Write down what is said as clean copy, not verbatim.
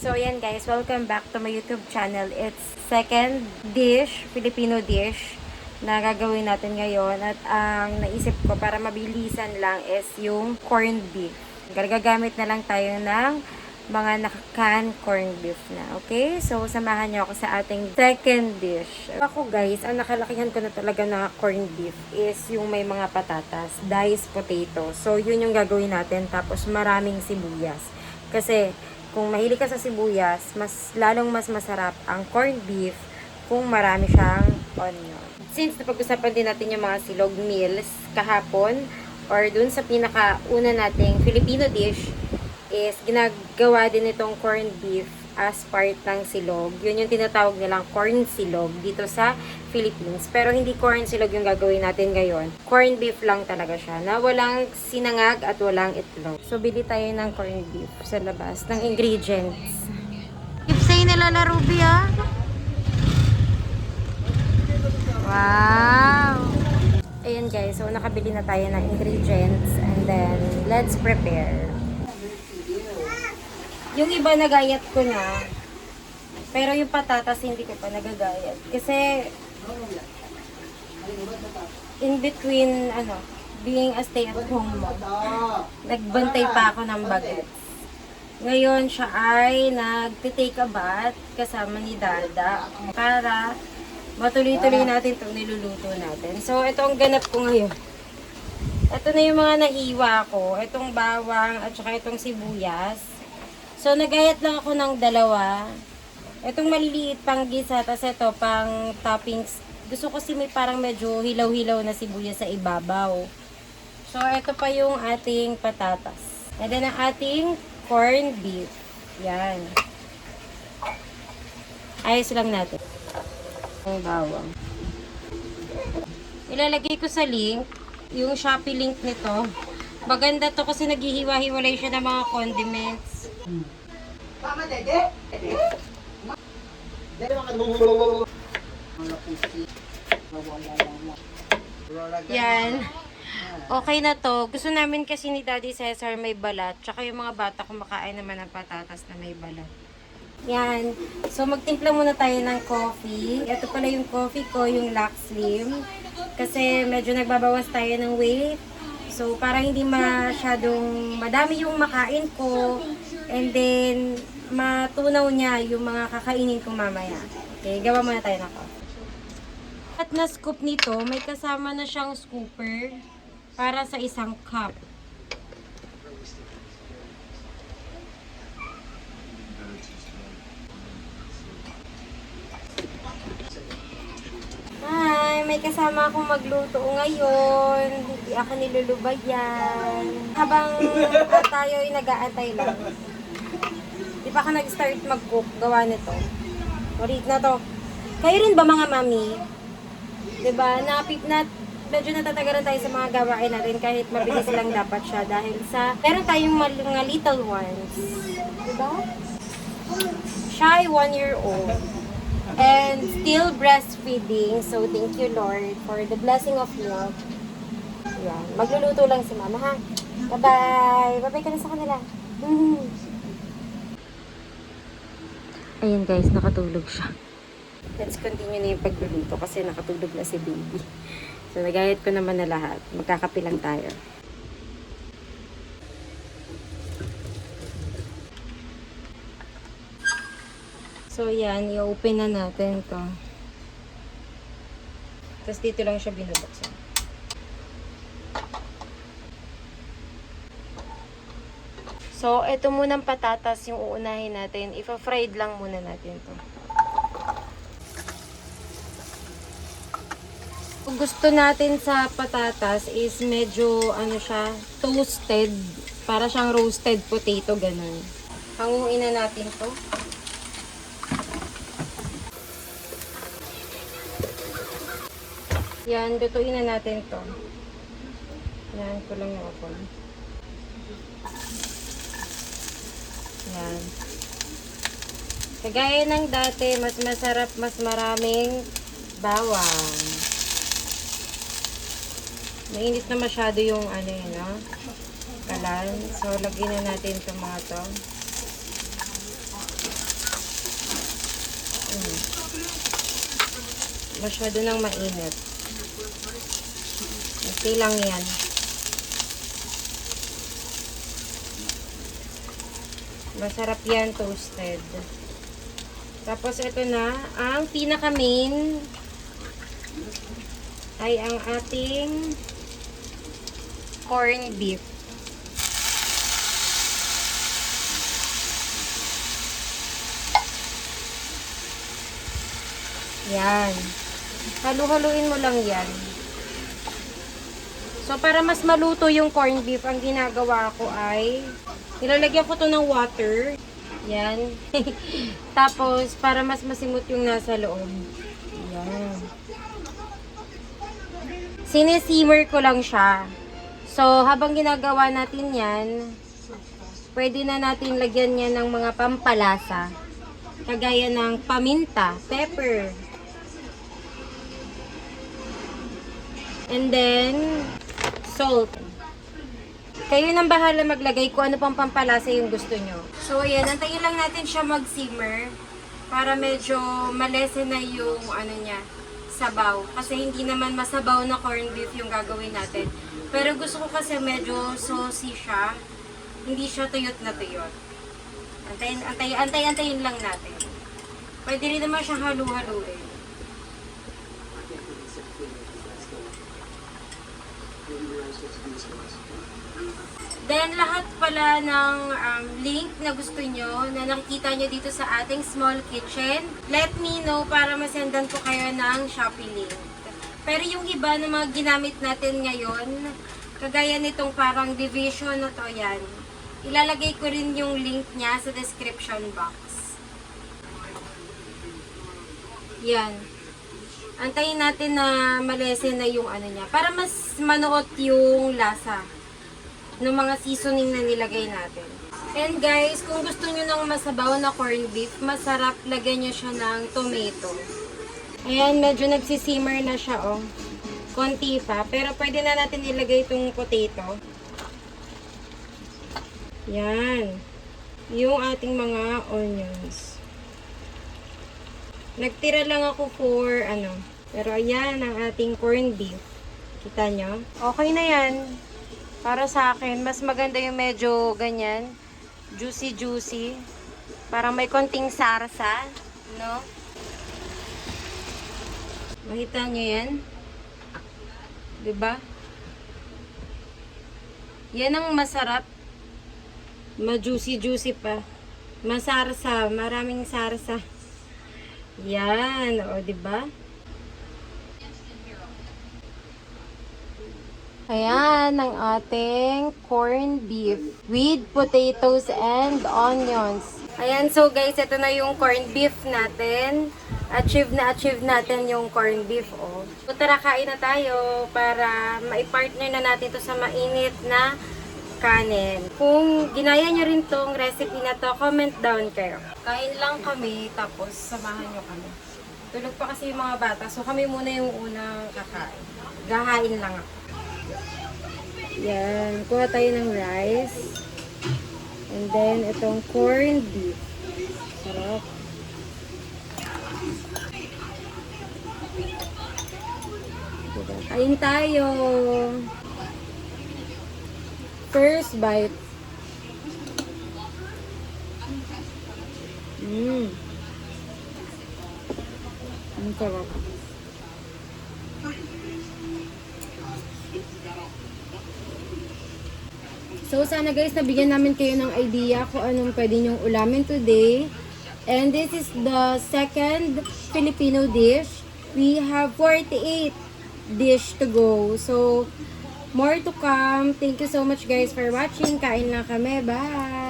So, ayan guys, welcome back to my YouTube channel. It's second dish, Filipino dish na gagawin natin ngayon. At ang naisip ko para mabilisan lang is yung corned beef. Gagamit na lang tayo ng mga naka-can corned beef na. Okay? So, samahan niyo ako sa ating second dish. Ako guys, ang nakalakihan ko na talaga na corned beef is yung may mga patatas, diced potato. So, yun yung gagawin natin. Tapos, maraming sibuyas. Kasi, kung mahilig ka sa sibuyas, lalong mas masarap ang corned beef kung marami siyang onion. Since napag-usapan din natin yung mga silog meals kahapon or dun sa pinakauna nating Filipino dish is ginagawa din itong corned beef as part ng silog. Yun yung tinatawag nilang corn silog dito sa Philippines. Pero hindi corn silog yung gagawin natin ngayon. Corned beef lang talaga siya na walang sinangag at walang itlog. So, bili tayo ng corned beef sa labas ng ingredients. Ipsay nila la Ruby ah. Wow! Ayan guys, so nakabili na tayo ng ingredients and then let's prepare. Yung iba nagayat ko na, pero yung patatas hindi ko pa nagagayat. Kasi, in between, being a stay-at-home mom, nagbantay pa ako ng bagets. Ngayon, siya ay nag-take a bath kasama ni Dada para matuloy-tuloy natin itong niluluto natin. So, ito ang ganap ko ngayon. Ito na yung mga nahiwa ko. Itong bawang at saka itong sibuyas. So, nagayat lang ako ng dalawa. Itong maliliit pang gisa, tapos ito pang toppings. Gusto ko kasi may parang medyo hilaw-hilaw na sibuyas sa ibabaw. So, ito pa yung ating patatas. And then, ang ating corned beef. Yan. Ayos lang natin. Ang bawang. Ilalagay ko sa link, yung Shopee link nito. Maganda to kasi naghihiwa-hiwalay siya ng mga condiments. Mama, dede? Yan. Okay na to. Gusto namin kasi ni Daddy Cesar may balat. Tsaka yung mga bata kumakain naman ng patatas na may balat. Yan. So, magtimpla muna tayo ng coffee. Ito pala yung coffee ko, yung Lux Slim. Kasi medyo nagbabawas tayo ng weight. So, para hindi masyadong madami yung makain ko. And then, matunaw niya yung mga kakainin ko mamaya. Okay, gawa muna tayo ng coffee. At na scoop nito, may kasama na siyang scooper para sa isang cup. Hi! May kasama akong magluto ngayon. Hindi ako nilulubayan. Habang tayo ay nag-aantay lang. Di pa ka nag-start mag-cook, gawa nito. Ulit na to. Kayo rin ba mga mami? Diba? Medyo natatagaran tayo sa mga gawain natin kahit mabilis lang dapat siya dahil sa meron tayong mga little ones. Diba? Shy 1-year-old. And still breastfeeding. So, thank you, Lord, for the blessing of milk. Yan. Magluluto lang si Mama, ha? Bye-bye! Bye-bye ka na sa kanila. Ayun guys, nakatulog siya. Let's continue na yung pagluluto kasi nakatulog na si baby. So, nagayat ko naman na lahat. Magkakape lang tayo. So, yan. I-open na natin to. Tapos, dito lang siya binubuksan. So, ito munang patatas yung uunahin natin. Ipa-fried lang muna natin to. Kung gusto natin sa patatas is medyo, toasted. Para siyang roasted potato, ganun. Hanguin na natin to. Yan, lutuin na natin to. Yan, ko lang yung apple. Yan. Kagaya ng dati, mas masarap, mas maraming bawang. Mainit na masyado yung kalan. So, lagyan na natin ito mga to. Masyado nang mainit. Okay lang yan. Masarap yan toasted. Tapos ito na, ang pinaka main ay ang ating corned beef. Yan. Halu-haluin mo lang yan. So, para mas maluto yung corned beef, ang ginagawa ko ay nilalagyan ko to ng water. Yan. Tapos, para mas masimot yung nasa loob. Yan. Sinesimmer ko lang siya. So, habang ginagawa natin yan, pwede na natin lagyan niya ng mga pampalasa. Kagaya ng paminta, pepper. And then, salt. Kayo nang bahala maglagay kung ano pang pampalasa yung gusto nyo. So, ayan. Antayin lang natin siya mag-simmer para medyo malesen na yung ano niya, sabaw. Kasi hindi naman masabaw na corned beef yung gagawin natin. Pero gusto ko kasi medyo saucy siya. Hindi siya tuyot na tuyot. Antayin lang natin. Pwede rin naman siya halu-haluin. Then, lahat pala ng link na gusto nyo, na nakikita nyo dito sa ating small kitchen, let me know para masendan ko kayo ng Shopee link. Pero yung iba na mga ginamit natin ngayon, kagaya nitong parang division na to, yan. Ilalagay ko rin yung link niya sa description box. Yan. Antayin natin na malesen na yung ano niya. Para mas manuot yung lasa ng mga seasoning na nilagay natin. And guys, kung gusto nyo ng masabaw na corned beef, masarap lagyan nyo siya ng tomato. Ayan, medyo nagsisimmer na siya, oh. Konti pa. Pero pwede na natin ilagay itong potato. Yan. Yung ating mga onions. Nagtira lang ako for, pero ayan ang ating corned beef. Kita nyo? Okay na yan. Para sa akin, mas maganda yung medyo ganyan. Juicy-juicy. Parang may konting sarsa. No? Makita nyo yan? Diba? Yan ang masarap. Ma-juicy-juicy pa. Masarsa. Maraming sarsa. Yan. O, diba? Ayan ang ating corned beef with potatoes and onions. Ayan, so guys, ito na yung corned beef natin. Achieve natin yung corned beef, oh. So, tara, kain na tayo para maipartner na natin to sa mainit na kanin. Kung ginaya nyo rin tong recipe na to, comment down kayo. Kain lang kami, tapos samahan nyo kami. Tulog pa kasi yung mga bata, so kami muna yung unang kakain. Gahain lang ako. Yan, kuha tayo ng rice. And then, itong corned beef. Sarap. Diba? Kain tayo. First bite. Ang sarap. So, sana guys, nabigyan namin kayo ng idea kung anong pwede nyong ulamin today. And this is the second Filipino dish. We have 48 dish to go. So, more to come. Thank you so much guys for watching. Kain lang kami. Bye!